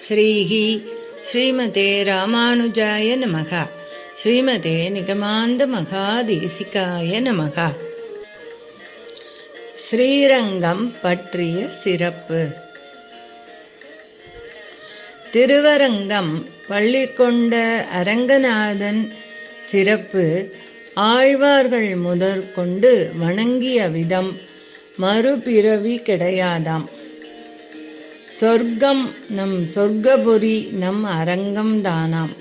ஸ்ரீஹி ஸ்ரீமதே ராமானுஜாய நமக. ஸ்ரீமதே நிகமாந்த மகாதேசிகாய நமக. ஸ்ரீரங்கம் பற்றிய சிறப்பு. திருவரங்கம் பள்ளி கொண்ட அரங்கநாதன் சிறப்பு ஆழ்வார்கள் முதற்கொண்டு வணங்கிய விதம் மறுபிறவி கிடையாதாம். சொர்க்கம் நம் சொர்க்கபுரி நம் அரங்கம் தானாம்.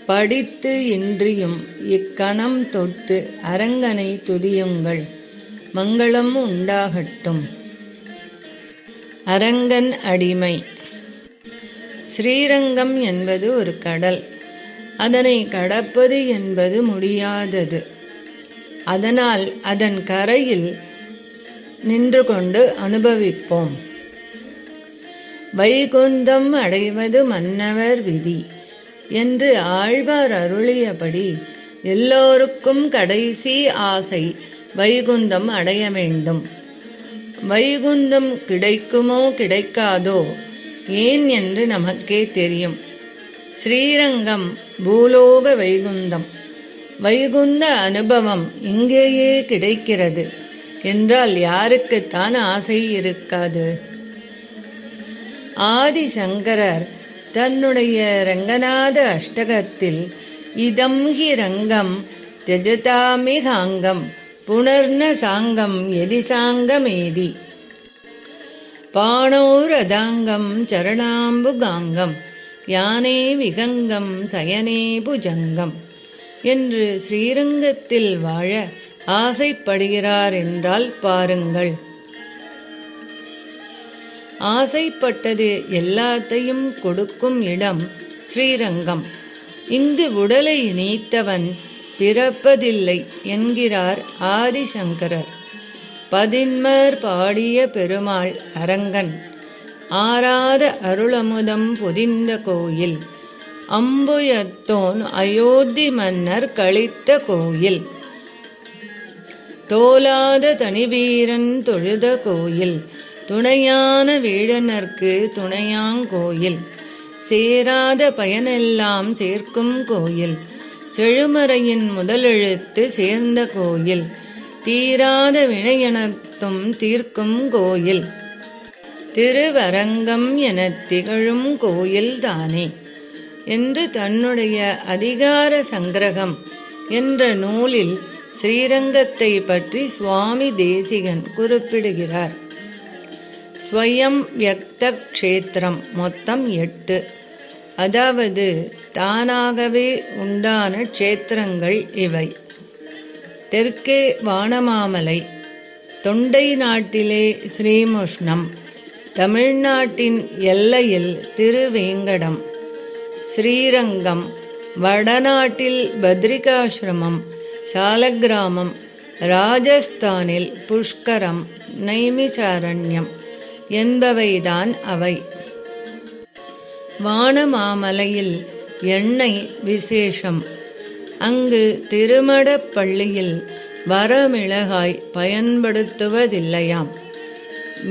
படித்து இன்றியும் இக்கணம் தொட்டு அரங்கனை துதியுங்கள், மங்களம் உண்டாகட்டும். அரங்கன் அடிமை. ஸ்ரீரங்கம் என்பது ஒரு கடல். அதனை கடப்பது என்பது முடியாதது. அதனால் அதன் கரையில் நின்று கொண்டு அனுபவிப்போம். வைகுந்தம் அடைவது மன்னவர் விதி என்று ஆழ்வார் அருளியபடி எல்லோருக்கும் கடைசி ஆசை வைகுந்தம் அடைய வேண்டும். வைகுந்தம் கிடைக்குமோ கிடைக்காதோ ஏன் என்று நமக்கே தெரியும். ஸ்ரீரங்கம் பூலோக வைகுந்தம். வைகுந்த அனுபவம் இங்கேயே கிடைக்கிறது என்றால் யாருக்குத்தான் ஆசை இருக்காது? ஆதிசங்கரர் தன்னுடைய ரங்கநாத அஷ்டகத்தில் இதம் ஹி ரங்கம் தியஜதாமிகாங்கம் புனர்ன சாங்கம் எதி சாங்கமேதி பாணோரதாங்கம் சரணாம்புகாங்கம் யானே விகங்கம் சயனே புஜங்கம் என்று ஸ்ரீரங்கத்தில் வாழ ஆசைப்படுகிறார் என்றால் பாருங்கள். ஆசைப்பட்டது எல்லாத்தையும் கொடுக்கும் இடம் ஸ்ரீரங்கம். இங்கு உடலை நீத்தவன் பிறப்பதில்லை என்கிறார் ஆதிசங்கரர். பதின்மர் பாடிய பெருமாள் அரங்கன். ஆராத அருளமுதம் பொதிந்த கோயில். அம்புயத்தோன் அயோத்தி மன்னர் கழித்த கோயில். தோலாத தனிவீரன் தொழுத கோயில். துணையான வீழனர்க்கு துணையாங்கோயில். சேராத பயனெல்லாம் சேர்க்கும் கோயில். செழுமறையின் முதலெழுத்து சேர்ந்த கோயில். தீராத வினையனத்தும் தீர்க்கும் கோயில். திருவரங்கம் எனத் திகழும் கோயில் தானே என்று தன்னுடைய அதிகார சங்கிரகம் என்ற நூலில் ஸ்ரீரங்கத்தை பற்றி சுவாமி தேசிகன் குறிப்பிடுகிறார். ஸ்வயம் வியக்த க்ஷேத்திரம் மொத்தம் 8. அதாவது தானாகவே உண்டான க்ஷேத்திரங்கள் இவை. தெற்கே வானமாமலை, தொண்டை நாட்டிலே ஸ்ரீமுஷ்ணம், தமிழ்நாட்டின் எல்லையில் திருவேங்கடம், ஸ்ரீரங்கம், வடநாட்டில் பத்ரிகாசிரமம், சாலக்கிராமம், ராஜஸ்தானில் புஷ்கரம், நைமிசாரண்யம் என்பவைதான் அவை. வானமாமலையில் எண்ணெய் விசேஷம். அங்கு திருமடப்பள்ளியில் வரமிளகாய் பயன்படுத்துவதில்லையாம்.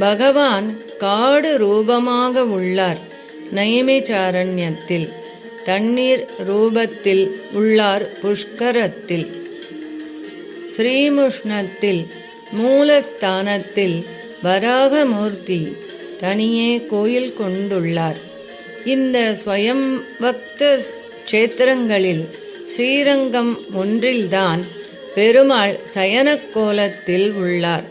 பகவான் காடு ரூபமாக உள்ளார் நைமிசாரண்யத்தில். தண்ணீர் ரூபத்தில் உள்ளார் புஷ்கரத்தில். ஸ்ரீமுஷ்ணத்தில் மூலஸ்தானத்தில் வராகமூர்த்தி தனியே கோயில் கொண்டுள்ளார். இந்த ஸ்வயம்பக்த க்ஷேத்திரங்களில் ஸ்ரீரங்கம் ஒன்றில்தான் பெருமாள் சயனக்கோலத்தில் உள்ளார்.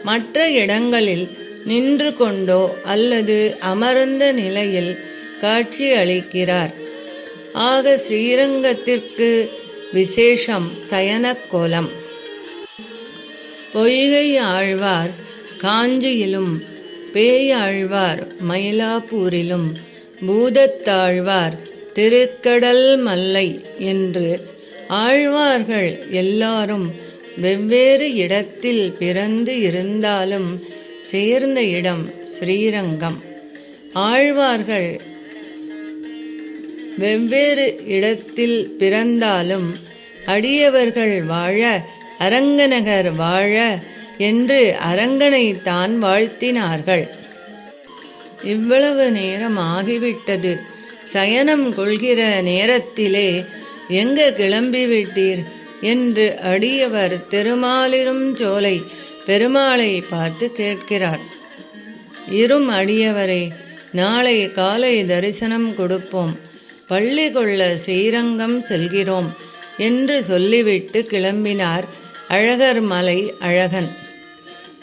மற்ற இடங்களில் நின்று கொண்டோ அல்லது அமர்ந்த நிலையில் காட்சி அளிக்கிறார். ஆக ஸ்ரீரங்கத்திற்கு விசேஷம் சயனக்கோலம். பொய்கை ஆழ்வார் காஞ்சியிலும், பேயாழ்வார் மயிலாப்பூரிலும், பூதத்தாழ்வார் திருக்கடல் மல்லை என்று ஆழ்வார்கள் எல்லாரும் வெவ்வேறு இடத்தில் பிறந்து இருந்தாலும் சேர்ந்த இடம் ஸ்ரீரங்கம். ஆழ்வார்கள் வெவ்வேறு இடத்தில் பிறந்தாலும் அடியவர்கள் வாழ அரங்கநகர் வாழ என்று அரங்கனைத்தான் வாழ்த்தினார்கள். இவ்வளவு நேரம் ஆகிவிட்டது. சயனம் கொள்கிற நேரத்திலே எங்கே கிளம்பிவிட்டீர் என்று அடியவர் திருமாலிரும் சோலை பெருமாளை பார்த்து கேட்கிறார். இரும் அடியவரே, நாளை காலை தரிசனம் கொடுப்போம், பள்ளி கொள்ள ஸ்ரீரங்கம் செல்கிறோம் என்று சொல்லிவிட்டு கிளம்பினார் அழகர் மலை அழகன்.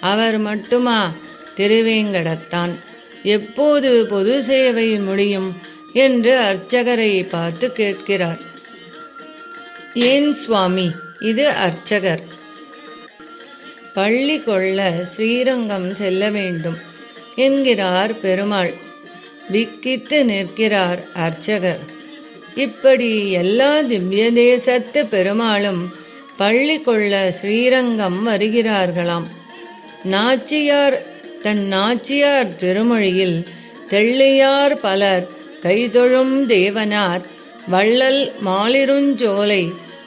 அவர் மட்டுமா திருவேங்கடத்தான்? எப்போது பொது சேவை முடியும் என்று அர்ச்சகரை பார்த்து கேட்கிறார். ஏன் சுவாமி, இது அர்ச்சகர். பள்ளி கொள்ள ஸ்ரீரங்கம் செல்ல வேண்டும் என்கிறார் பெருமாள். விக்கித்து நிற்கிறார் அர்ச்சகர். இப்படி எல்லா திவ்ய தேசத்து பெருமாளும் பள்ளி கொள்ள ஸ்ரீரங்கம் வருகிறார்களாம். நாச்சியார் தன் நாச்சியார் திருமொழியில் தெள்ளியார் பலர் கைதொழும் தேவனார் வள்ளல் மாலிருஞ்சோலை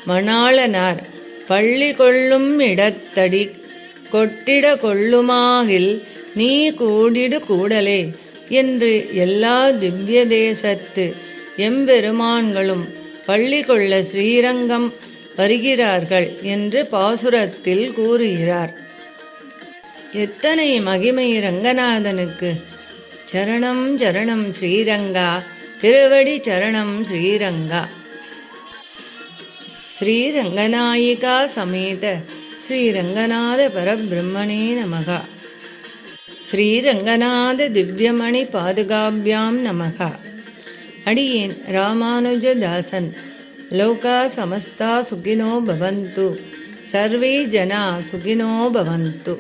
மணாளனார் பள்ளி கொள்ளும் இடத்தடி கொட்டிட கொள்ளுமாகில் நீ கூடிடு கூடலே என்று எல்லா திவ்ய தேசத்து எம்பெருமான்களும் பள்ளி கொள்ள ஸ்ரீரங்கம் வருகிறார்கள் என்று பாசுரத்தில் கூறுகிறார். எத்தனை மகிமை ரங்கநாதனுக்கு! சரணம் சரணம் ஸ்ரீரங்கா, திருவடி சரணம் ஸ்ரீரங்கா. ஸ்ரீரங்கநாயிகா சமேத ஸ்ரீரங்கநாத பரபிரம்மணே நமக. ஸ்ரீரங்கநாத திவ்யமணி பாதுகாபியாம் நமக. அடியேன் ராமானுஜதாசன். லோகா சமஸ்தா சுகினோ பவந்து, சர்வே ஜனா சுகினோ பவந்து.